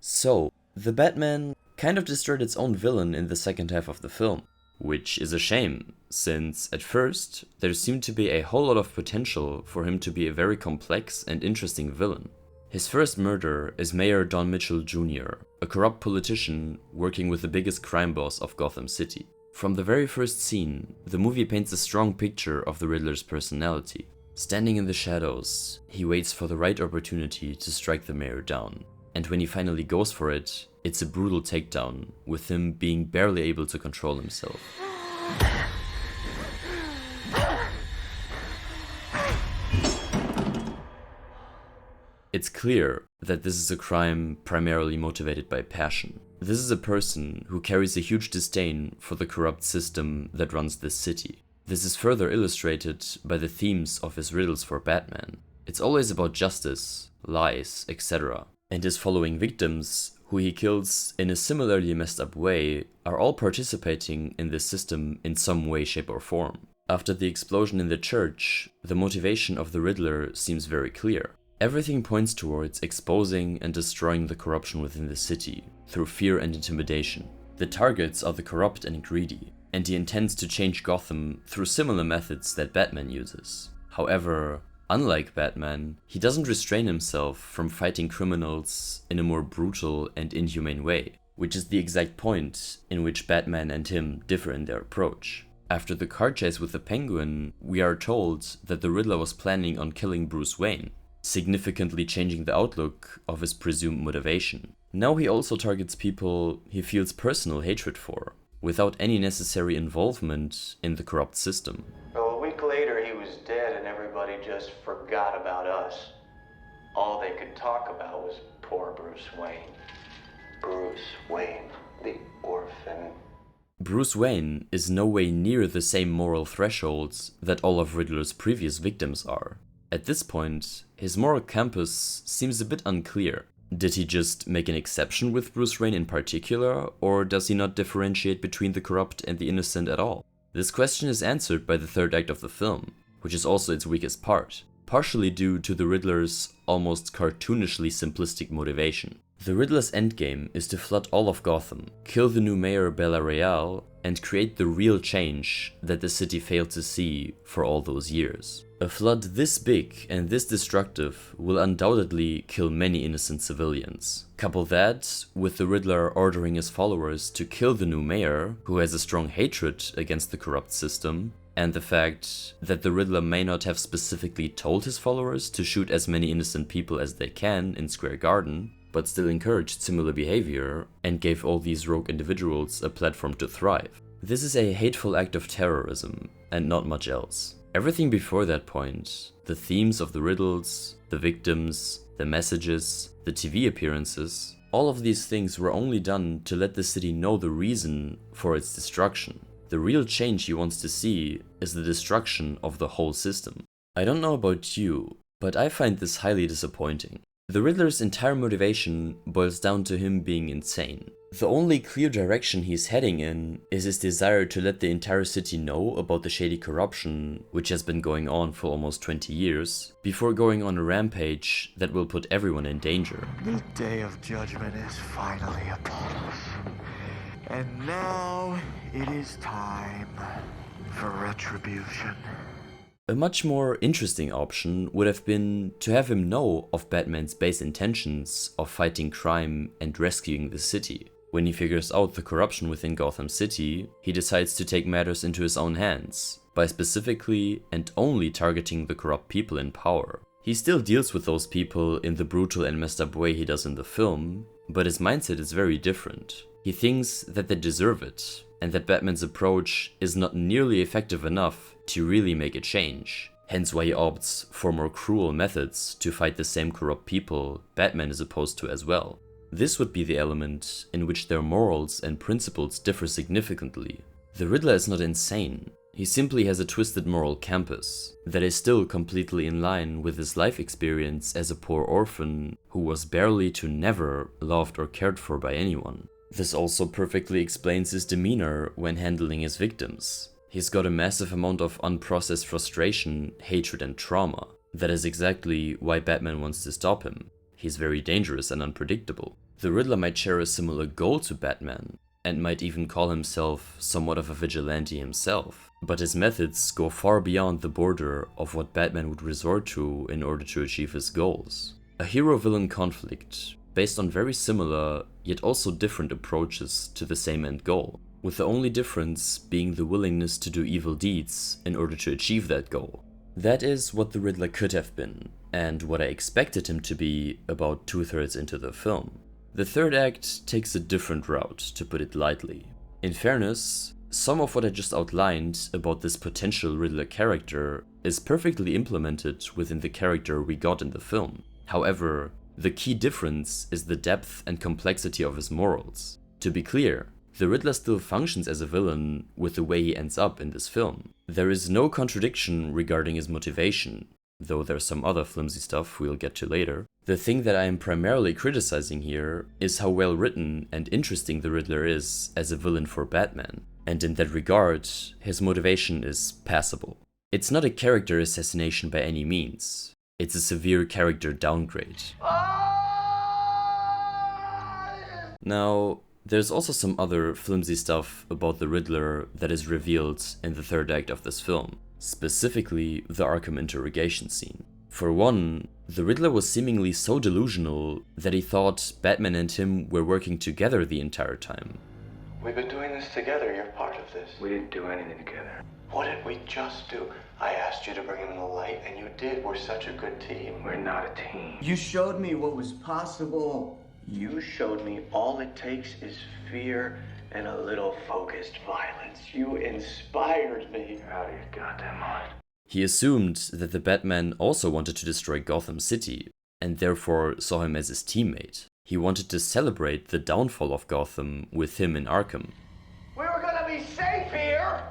So, the Batman kind of destroyed its own villain in the second half of the film, which is a shame, since at first there seemed to be a whole lot of potential for him to be a very complex and interesting villain. His first murder is Mayor Don Mitchell Jr., a corrupt politician working with the biggest crime boss of Gotham City. From the very first scene, the movie paints a strong picture of the Riddler's personality. Standing in the shadows, he waits for the right opportunity to strike the mayor down. And when he finally goes for it, it's a brutal takedown, with him being barely able to control himself. It's clear that this is a crime primarily motivated by passion. This is a person who carries a huge disdain for the corrupt system that runs this city. This is further illustrated by the themes of his riddles for Batman. It's always about justice, lies, etc. And his following victims, who he kills in a similarly messed up way, are all participating in this system in some way, shape or form. After the explosion in the church, the motivation of the Riddler seems very clear. Everything points towards exposing and destroying the corruption within the city, through fear and intimidation. The targets are the corrupt and greedy, and he intends to change Gotham through similar methods that Batman uses. However, unlike Batman, he doesn't restrain himself from fighting criminals in a more brutal and inhumane way, which is the exact point in which Batman and him differ in their approach. After the car chase with the Penguin, we are told that the Riddler was planning on killing Bruce Wayne, significantly changing the outlook of his presumed motivation. Now he also targets people he feels personal hatred for, without any necessary involvement in the corrupt system. Well, a week later he was dead and everybody just forgot about us. All they could talk about was poor Bruce Wayne. Bruce Wayne, the orphan. Bruce Wayne is no way near the same moral thresholds that all of Riddler's previous victims are. At this point, his moral compass seems a bit unclear. Did he just make an exception with Bruce Wayne in particular, or does he not differentiate between the corrupt and the innocent at all? This question is answered by the third act of the film, which is also its weakest part, partially due to the Riddler's almost cartoonishly simplistic motivation. The Riddler's endgame is to flood all of Gotham, kill the new mayor Bella Real, and create the real change that the city failed to see for all those years. A flood this big and this destructive will undoubtedly kill many innocent civilians. Couple that with the Riddler ordering his followers to kill the new mayor, who has a strong hatred against the corrupt system, and the fact that the Riddler may not have specifically told his followers to shoot as many innocent people as they can in Square Garden, but still encouraged similar behavior and gave all these rogue individuals a platform to thrive. This is a hateful act of terrorism, and not much else. Everything before that point, the themes of the riddles, the victims, the messages, the TV appearances, all of these things were only done to let the city know the reason for its destruction. The real change he wants to see is the destruction of the whole system. I don't know about you, but I find this highly disappointing. The Riddler's entire motivation boils down to him being insane. The only clear direction he's heading in is his desire to let the entire city know about the shady corruption which has been going on for almost 20 years, before going on a rampage that will put everyone in danger. The day of judgment is finally upon us. And now it is time for retribution. A much more interesting option would have been to have him know of Batman's base intentions of fighting crime and rescuing the city. When he figures out the corruption within Gotham City, he decides to take matters into his own hands, by specifically and only targeting the corrupt people in power. He still deals with those people in the brutal and messed up way he does in the film, but his mindset is very different. He thinks that they deserve it, and that Batman's approach is not nearly effective enough to really make a change. Hence why he opts for more cruel methods to fight the same corrupt people Batman is opposed to as well. This would be the element in which their morals and principles differ significantly. The Riddler is not insane. He simply has a twisted moral compass that is still completely in line with his life experience as a poor orphan who was barely to never loved or cared for by anyone. This also perfectly explains his demeanor when handling his victims. He's got a massive amount of unprocessed frustration, hatred and trauma. That is exactly why Batman wants to stop him. He's very dangerous and unpredictable. The Riddler might share a similar goal to Batman, and might even call himself somewhat of a vigilante himself, but his methods go far beyond the border of what Batman would resort to in order to achieve his goals. A hero-villain conflict based on very similar, yet also different approaches to the same end goal, with the only difference being the willingness to do evil deeds in order to achieve that goal. That is what the Riddler could have been, and what I expected him to be about 2/3 into the film. The third act takes a different route, to put it lightly. In fairness, some of what I just outlined about this potential Riddler character is perfectly implemented within the character we got in the film. However, the key difference is the depth and complexity of his morals. To be clear, the Riddler still functions as a villain with the way he ends up in this film. There is no contradiction regarding his motivation, though there's some other flimsy stuff we'll get to later. The thing that I am primarily criticizing here is how well written and interesting the Riddler is as a villain for Batman, and in that regard, his motivation is passable. It's not a character assassination by any means, it's a severe character downgrade. Now, there's also some other flimsy stuff about the Riddler that is revealed in the third act of this film, specifically the Arkham interrogation scene. For one, the Riddler was seemingly so delusional that he thought Batman and him were working together the entire time. We've been doing this together. You're part of this. We didn't do anything together. What did we just do? I asked you to bring him in the light, and you did. We're such a good team. We're not a team. You showed me what was possible. You showed me all it takes is fear and a little focused violence. You inspired me. You're out of your goddamn mind. He assumed that the Batman also wanted to destroy Gotham City, and therefore saw him as his teammate. He wanted to celebrate the downfall of Gotham with him in Arkham. We were gonna be safe here.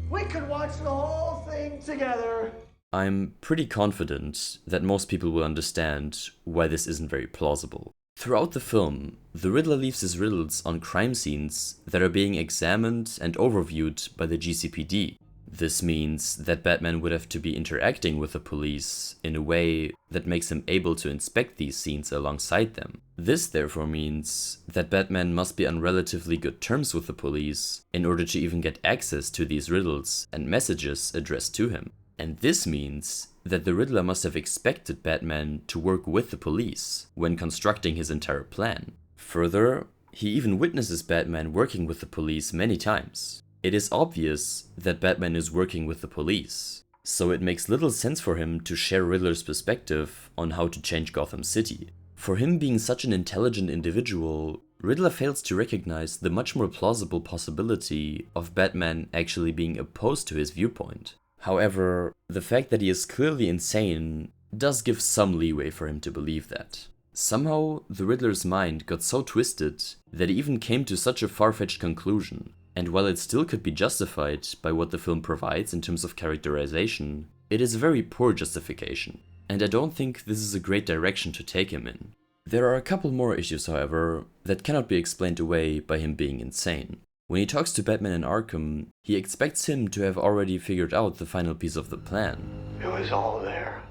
We could watch the whole thing together. I'm pretty confident that most people will understand why this isn't very plausible. Throughout the film, the Riddler leaves his riddles on crime scenes that are being examined and overviewed by the GCPD. This means that Batman would have to be interacting with the police in a way that makes him able to inspect these scenes alongside them. This therefore means that Batman must be on relatively good terms with the police in order to even get access to these riddles and messages addressed to him. And this means that the Riddler must have expected Batman to work with the police when constructing his entire plan. Further, he even witnesses Batman working with the police many times. It is obvious that Batman is working with the police, so it makes little sense for him to share Riddler's perspective on how to change Gotham City. For him being such an intelligent individual, Riddler fails to recognize the much more plausible possibility of Batman actually being opposed to his viewpoint. However, the fact that he is clearly insane does give some leeway for him to believe that. Somehow, the Riddler's mind got so twisted that he even came to such a far-fetched conclusion. And while it still could be justified by what the film provides in terms of characterization, it is a very poor justification, and I don't think this is a great direction to take him in. There are a couple more issues, however, that cannot be explained away by him being insane. When he talks to Batman in Arkham, he expects him to have already figured out the final piece of the plan. It was all there.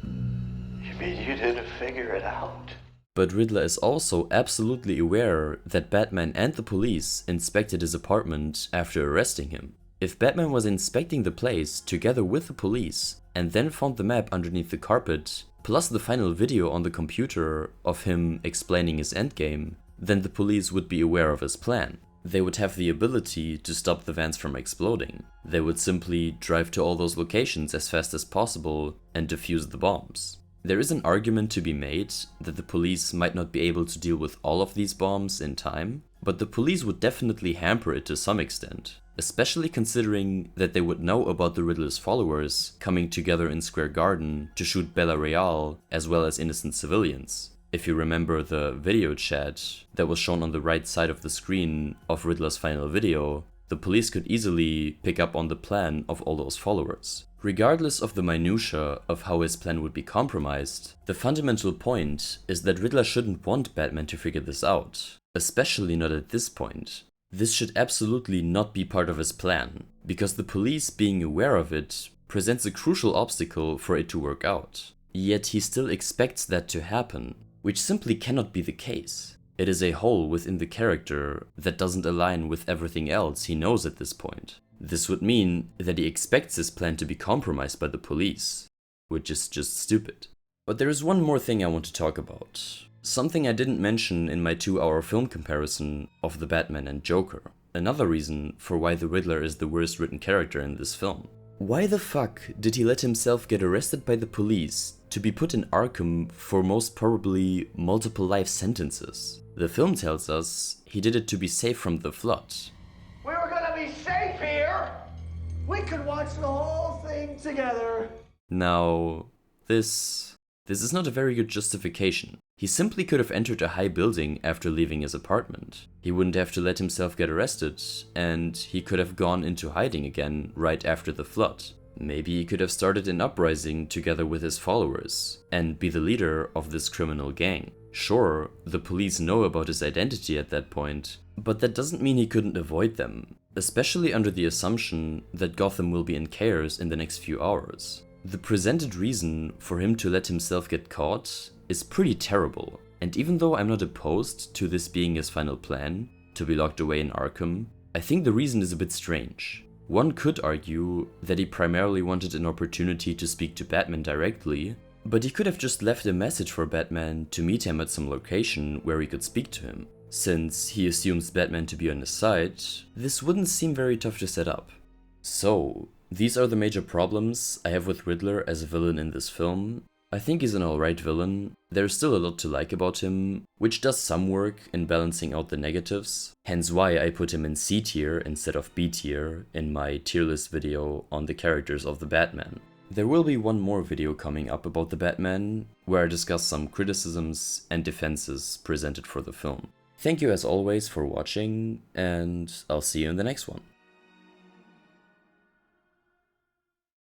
You mean you didn't figure it out? But Riddler is also absolutely aware that Batman and the police inspected his apartment after arresting him. If Batman was inspecting the place together with the police and then found the map underneath the carpet, plus the final video on the computer of him explaining his endgame, then the police would be aware of his plan. They would have the ability to stop the vans from exploding. They would simply drive to all those locations as fast as possible and defuse the bombs. There is an argument to be made that the police might not be able to deal with all of these bombs in time, but the police would definitely hamper it to some extent, especially considering that they would know about the Riddler's followers coming together in Square Garden to shoot Bella Real as well as innocent civilians. If you remember the video chat that was shown on the right side of the screen of Riddler's final video, the police could easily pick up on the plan of all those followers. Regardless of the minutiae of how his plan would be compromised, the fundamental point is that Riddler shouldn't want Batman to figure this out, especially not at this point. This should absolutely not be part of his plan, because the police being aware of it presents a crucial obstacle for it to work out. Yet he still expects that to happen, which simply cannot be the case. It is a hole within the character that doesn't align with everything else he knows at this point. This would mean that he expects his plan to be compromised by the police, which is just stupid. But there is one more thing I want to talk about. Something I didn't mention in my 2-hour film comparison of the Batman and Joker. Another reason for why the Riddler is the worst written character in this film. Why the fuck did he let himself get arrested by the police to be put in Arkham for most probably multiple life sentences? The film tells us he did it to be safe from the flood. We were gonna be safe here! We could watch the whole thing together! Now, this is not a very good justification. He simply could have entered a high building after leaving his apartment. He wouldn't have to let himself get arrested, and he could have gone into hiding again right after the flood. Maybe he could have started an uprising together with his followers, and be the leader of this criminal gang. Sure, the police know about his identity at that point, but that doesn't mean he couldn't avoid them, especially under the assumption that Gotham will be in chaos in the next few hours. The presented reason for him to let himself get caught is pretty terrible, and even though I'm not opposed to this being his final plan, to be locked away in Arkham, I think the reason is a bit strange. One could argue that he primarily wanted an opportunity to speak to Batman directly, but he could have just left a message for Batman to meet him at some location where he could speak to him. Since he assumes Batman to be on his side, this wouldn't seem very tough to set up. So, these are the major problems I have with Riddler as a villain in this film. I think he's an alright villain. There's still a lot to like about him, which does some work in balancing out the negatives, hence why I put him in C tier instead of B tier in my tier list video on the characters of the Batman. There will be one more video coming up about the Batman, where I discuss some criticisms and defenses presented for the film. Thank you as always for watching, and I'll see you in the next one.